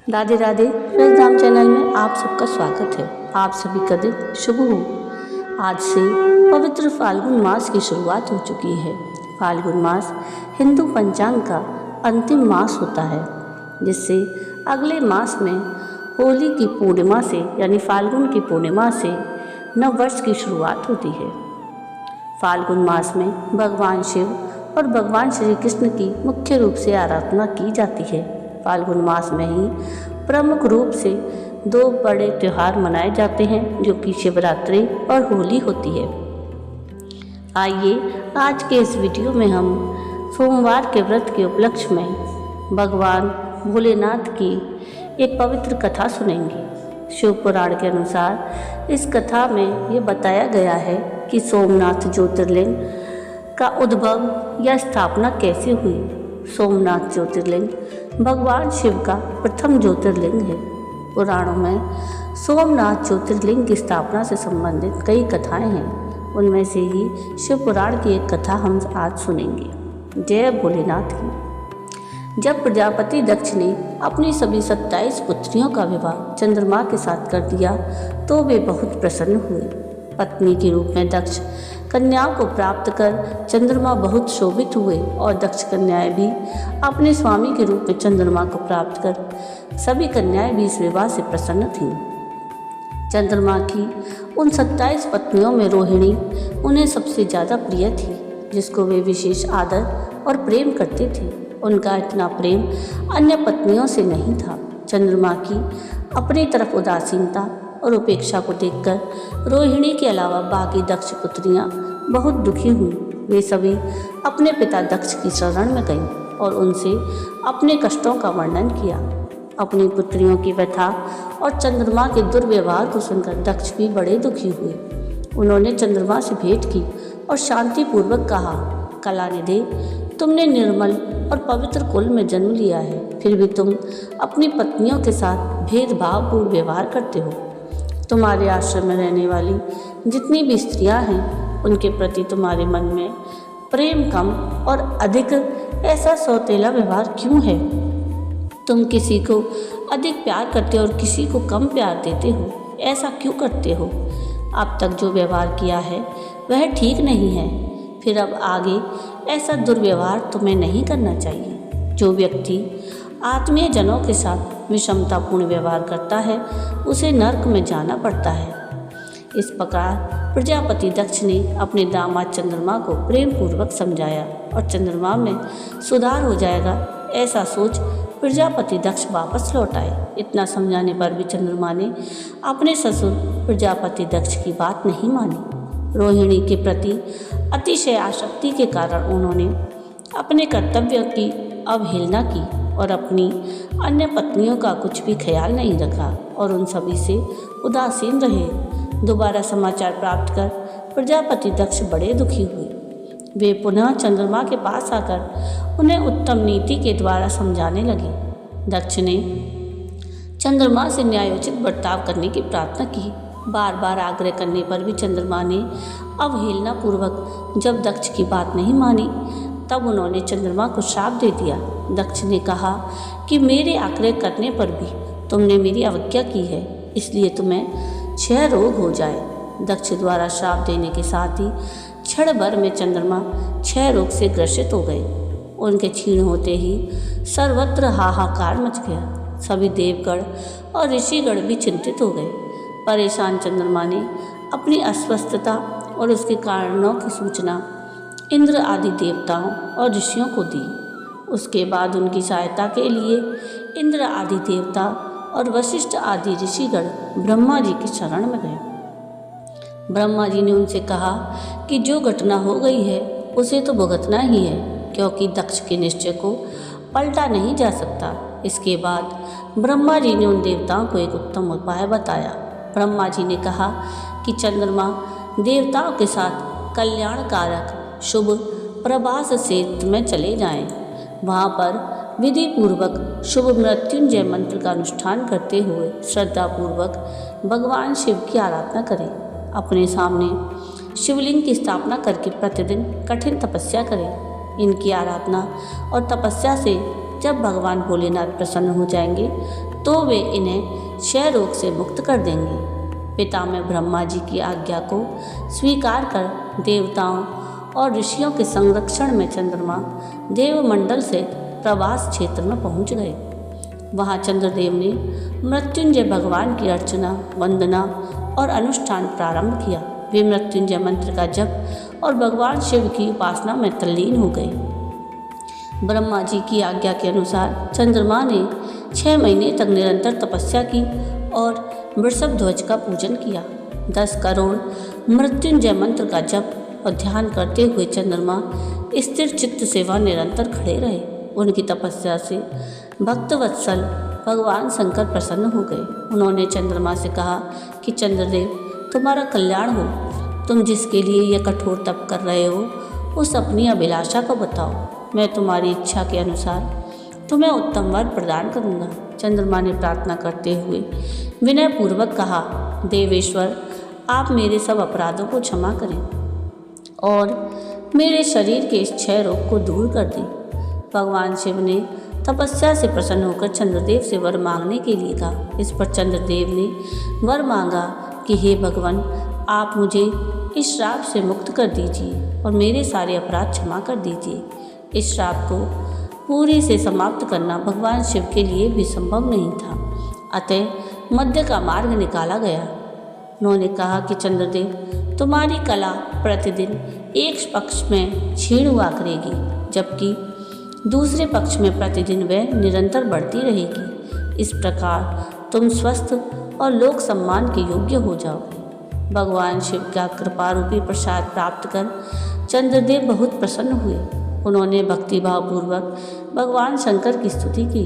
Radhe Radhe. रसधाम channel में आप सबका स्वागत है। आप सभी का दिन शुभ हो। आज से पवित्र फाल्गुन मास की शुरुआत हो चुकी है। फाल्गुन मास हिंदू पंचांग का अंतिम मास होता है, जिससे अगले मास में होली की पूर्णिमा से यानी फाल्गुन की पूर्णिमा से नव वर्ष की शुरुआत होती है। फाल्गुन मास में भगवान शिव और भगवान श्री कृष्ण की मुख्य रूप से आराधना की जाती है। फाल्गुन मास में ही प्रमुख रूप से दो बड़े त्यौहार मनाए जाते हैं, जो कि शिवरात्रि और होली होती है। आइए आज के इस वीडियो में हम सोमवार के व्रत के उपलक्ष्य में भगवान भोलेनाथ की एक पवित्र कथा सुनेंगे। शिव पुराण के अनुसार इस कथा में ये बताया गया है कि सोमनाथ ज्योतिर्लिंग का उद्भव या स्थापना कैसे हुई। सोमनाथ ज्योतिर्लिंग भगवान शिव का प्रथम ज्योतिर्लिंग है। पुराणों में सोमनाथ ज्योतिर्लिंग की स्थापना से संबंधित कई कथाएं हैं। उनमें से ही शिव पुराण की एक कथा हम आज सुनेंगे। जय भोलेनाथ की। जब प्रजापति दक्ष ने अपनी सभी 27 पुत्रियों का विवाह चंद्रमा के साथ कर दिया तो वे बहुत प्रसन्न हुए। पत्नी के रूप में दक्ष कन्याओं को प्राप्त कर चंद्रमा बहुत शोभित हुए और दक्ष कन्याएं भी अपने स्वामी के रूप में चंद्रमा को प्राप्त कर सभी कन्याएं भी इस विवाह से प्रसन्न थीं। चंद्रमा की उन 27 पत्नियों में रोहिणी उन्हें सबसे ज़्यादा प्रिय थी, जिसको वे विशेष आदर और प्रेम करते थे। उनका इतना प्रेम अन्य पत्नियों से नहीं था। चंद्रमा की अपनी तरफ उदासीनता और उपेक्षा को देखकर रोहिणी के अलावा बाकी दक्ष पुत्रियां बहुत दुखी हुईं। वे सभी अपने पिता दक्ष की शरण में गईं और उनसे अपने कष्टों का वर्णन किया। अपनी पुत्रियों की व्यथा और चंद्रमा के दुर्व्यवहार को सुनकर दक्ष भी बड़े दुखी हुए। उन्होंने चंद्रमा से भेंट की और शांतिपूर्वक कहा, कलानिधे, तुमने निर्मल और पवित्र कुल में जन्म लिया है, फिर भी तुम अपनी पत्नियों के साथ भेदभावपूर्ण व्यवहार करते हो। तुम्हारे आश्रम में रहने वाली जितनी भी स्त्रियां हैं, उनके प्रति तुम्हारे मन में प्रेम कम और अधिक ऐसा सौतेला व्यवहार क्यों है? तुम किसी को अधिक प्यार करते हो और किसी को कम प्यार देते हो। ऐसा क्यों करते हो? अब तक जो व्यवहार किया है वह ठीक नहीं है, फिर अब आगे ऐसा दुर्व्यवहार तुम्हें नहीं करना चाहिए। जो व्यक्ति आत्मीय जनों के साथ विषमतापूर्ण व्यवहार करता है उसे नरक में जाना पड़ता है। इस प्रकार प्रजापति दक्ष ने अपने दामाद चंद्रमा को प्रेम पूर्वक समझाया और चंद्रमा में सुधार हो जाएगा ऐसा सोच प्रजापति दक्ष वापस लौट आए। इतना समझाने पर भी चंद्रमा ने अपने ससुर प्रजापति दक्ष की बात नहीं मानी। रोहिणी के प्रति अतिशय आसक्ति के कारण उन्होंने अपने कर्तव्य की अवहेलना की और अपनी अन्य पत्नियों का कुछ भी ख्याल नहीं रखा और उन सभी से उदासीन रहे। दोबारा समाचार प्राप्त कर प्रजापति दक्ष बड़े दुखी हुए। वे पुनः चंद्रमा के पास आकर उन्हें उत्तम नीति के द्वारा समझाने लगे। दक्ष ने चंद्रमा से न्यायोचित बर्ताव करने की प्रार्थना की। बार बार आग्रह करने पर भी चंद्रमा ने अवहेलना पूर्वक जब दक्ष की बात नहीं मानी, तब उन्होंने चंद्रमा को श्राप दे दिया। दक्ष ने कहा कि मेरे आग्रह करने पर भी तुमने मेरी अवज्ञा की है, इसलिए तुम्हें क्षय रोग हो जाए। दक्ष द्वारा श्राप देने के साथ ही क्षण भर में चंद्रमा क्षय रोग से ग्रसित हो गए। उनके क्षीण होते ही सर्वत्र हाहाकार मच गया। सभी देवगण और ऋषिगण भी चिंतित हो गए। परेशान चंद्रमा ने अपनी अस्वस्थता और उसके कारणों की सूचना इंद्र आदि देवताओं और ऋषियों को दी। उसके बाद उनकी सहायता के लिए इंद्र आदि देवता और वशिष्ठ आदि ऋषिगण ब्रह्मा जी की शरण में गए। ब्रह्मा जी ने उनसे कहा कि जो घटना हो गई है उसे तो भुगतना ही है, क्योंकि दक्ष के निश्चय को पलटा नहीं जा सकता। इसके बाद ब्रह्मा जी ने उन देवताओं को एक उत्तम उपाय बताया। ब्रह्मा जी ने कहा कि चंद्रमा देवताओं के साथ कल्याणकारक शुभ प्रभास क्षेत्र में चले जाएं। वहाँ पर विधि पूर्वक शुभ मृत्युंजय मंत्र का अनुष्ठान करते हुए श्रद्धापूर्वक भगवान शिव की आराधना करें। अपने सामने शिवलिंग की स्थापना करके प्रतिदिन कठिन तपस्या करें। इनकी आराधना और तपस्या से जब भगवान भोलेनाथ प्रसन्न हो जाएंगे तो वे इन्हें क्षय रोग से मुक्त कर देंगे। पितामह ब्रह्मा जी की आज्ञा को स्वीकार कर देवताओं और ऋषियों के संरक्षण में चंद्रमा देवमंडल से प्रवास क्षेत्र में पहुंच गए। वहां चंद्रदेव ने मृत्युंजय भगवान की अर्चना, वंदना और अनुष्ठान प्रारंभ किया। वे मृत्युंजय मंत्र का जप और भगवान शिव की उपासना में तल्लीन हो गए। ब्रह्मा जी की आज्ञा के अनुसार चंद्रमा ने 6 महीने तक निरंतर तपस्या की और वृषभ ध्वज का पूजन किया। 10 करोड़ मृत्युंजय मंत्र का जप और ध्यान करते हुए चंद्रमा स्थिर चित्त सेवा निरंतर खड़े रहे। उनकी तपस्या से भक्तवत्सल भगवान शंकर प्रसन्न हो गए। उन्होंने चंद्रमा से कहा कि चंद्रदेव, तुम्हारा कल्याण हो। तुम जिसके लिए यह कठोर तप कर रहे हो उस अपनी अभिलाषा को बताओ। मैं तुम्हारी इच्छा के अनुसार तुम्हें उत्तम वर प्रदान करूँगा। चंद्रमा ने प्रार्थना करते हुए विनयपूर्वक कहा, देवेश्वर, आप मेरे सब अपराधों को क्षमा करें और मेरे शरीर के इस क्षय रोग को दूर कर दें। भगवान शिव ने तपस्या से प्रसन्न होकर चंद्रदेव से वर मांगने के लिए कहा। इस पर चंद्रदेव ने वर मांगा कि हे भगवान, आप मुझे इस श्राप से मुक्त कर दीजिए और मेरे सारे अपराध क्षमा कर दीजिए। इस श्राप को पूरी से समाप्त करना भगवान शिव के लिए भी संभव नहीं था, अतः मध्य का मार्ग निकाला गया। उन्होंने कहा कि चंद्रदेव, तुम्हारी कला प्रतिदिन एक पक्ष में क्षीण हुआ करेगी, जबकि दूसरे पक्ष में प्रतिदिन वह निरंतर बढ़ती रहेगी। इस प्रकार तुम स्वस्थ और लोक सम्मान के योग्य हो जाओगे। भगवान शिव का कृपा रूपी प्रसाद प्राप्त कर चंद्रदेव बहुत प्रसन्न हुए। उन्होंने भक्तिभावपूर्वक भगवान शंकर की स्तुति की।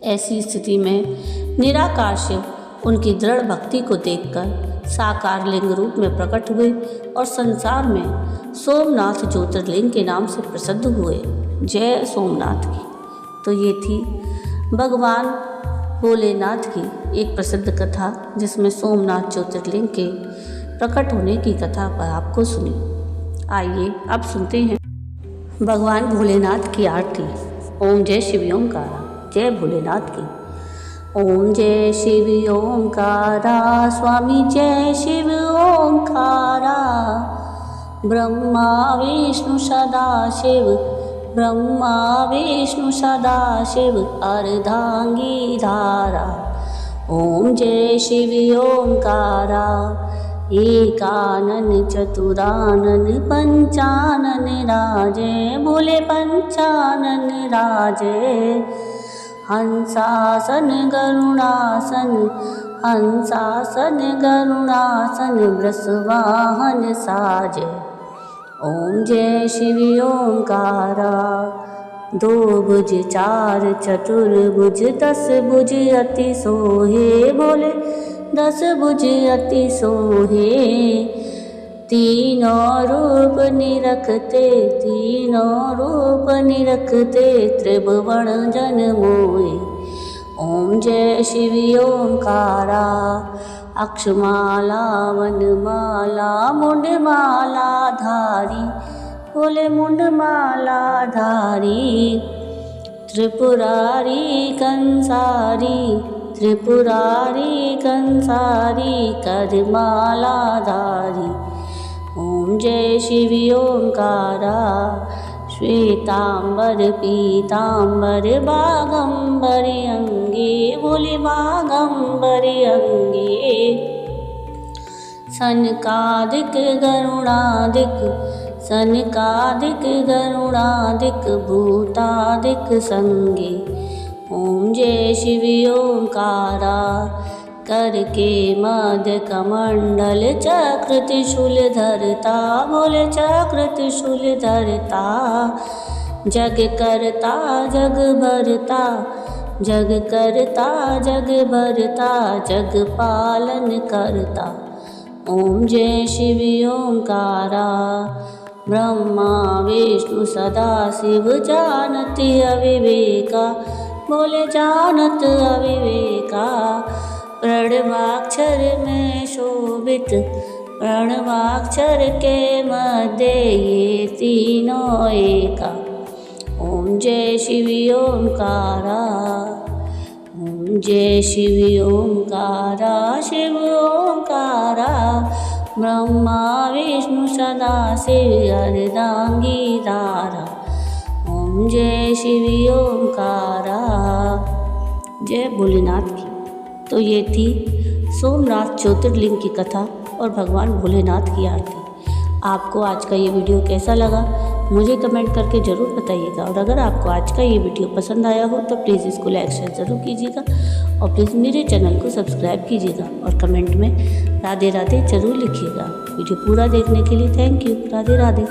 ऐसी स्थिति में निराकार शिव उनकी दृढ़ भक्ति को देखकर साकार लिंग रूप में प्रकट हुए और संसार में सोमनाथ ज्योतिर्लिंग के नाम से प्रसिद्ध हुए। जय सोमनाथ की। तो ये थी भगवान भोलेनाथ की एक प्रसिद्ध कथा, जिसमें सोमनाथ ज्योतिर्लिंग के प्रकट होने की कथा पर आपको सुनी। आइए अब सुनते हैं भगवान भोलेनाथ की आरती। ओम जय शिव ओंकारा। जय भोलेनाथ की। ओम जय शिव ओंकारा, स्वामी जय शिव ओंकारा। ब्रह्मा विष्णु सदा शिव, ब्रह्मा विष्णु सदा शिव, अर्धांगी धारा। ओम जय शिव ओंकारा, एकानन चतुरानन पंचानन राजे, बोले पंचानन राजे। हंसासन गरुणासन, हंसासन गरुणासन, वृषवाहन साजे। ओम जय शिव ओंकारा। 2 भुज 4 चतुर्भुज, 10 भुज अति सोहे, बोले 10 भुज अति सोहे। तीनों रूप निरखते, तीनों रूप निरखते, त्रिभुवन जन मोहे। ओम जय शिव ओंकारा। अक्षमाला वनमाला, मुंडमाला धारी, बोले मुंडमाला धारी। त्रिपुरारी कंसारी, त्रिपुरारी कंसारी, करमाला धारी। ओम जय शिव ओंकारा। श्वेतांबर पीतांबर, बागंबर अंगे, बोले बागंबर अंगे। सनकादिक गरुणादिक, सनकादिक गरुणादिक, भूतादिक संगे। ओम जय शिव ओंकारा। करके मध्य कमंडल, चक्र त्रिशूल धरता, बोले चक्र त्रिशूल धरता। जग करता जग भरता, जग करता जग भरता, जग पालन करता। ओम जय शिव ओंकारा। ब्रह्मा विष्णु सदा शिव, जानत अविवेका, बोले जानत अविवेका। प्रणवाक्षर में शोभित, प्रणवाक्षर के मध्य ये तीनों एका। ओम ओम जय शिव ओंकारा, ओम जय शिव ओंकारा, शिव ओंकारा, ब्रह्मा विष्णु सदा शिव अर्धांगीधारा। ओम जय शिव ओंकारा। जय भोलेनाथ की। तो ये थी सोमनाथ ज्योतिर्लिंग की कथा और भगवान भोलेनाथ की आरती। आपको आज का ये वीडियो कैसा लगा मुझे कमेंट करके ज़रूर बताइएगा। और अगर आपको आज का ये वीडियो पसंद आया हो तो प्लीज़ इसको लाइक शेयर ज़रूर कीजिएगा और प्लीज़ मेरे चैनल को सब्सक्राइब कीजिएगा और कमेंट में राधे राधे ज़रूर लिखिएगा। वीडियो पूरा देखने के लिए थैंक यू। राधे राधे।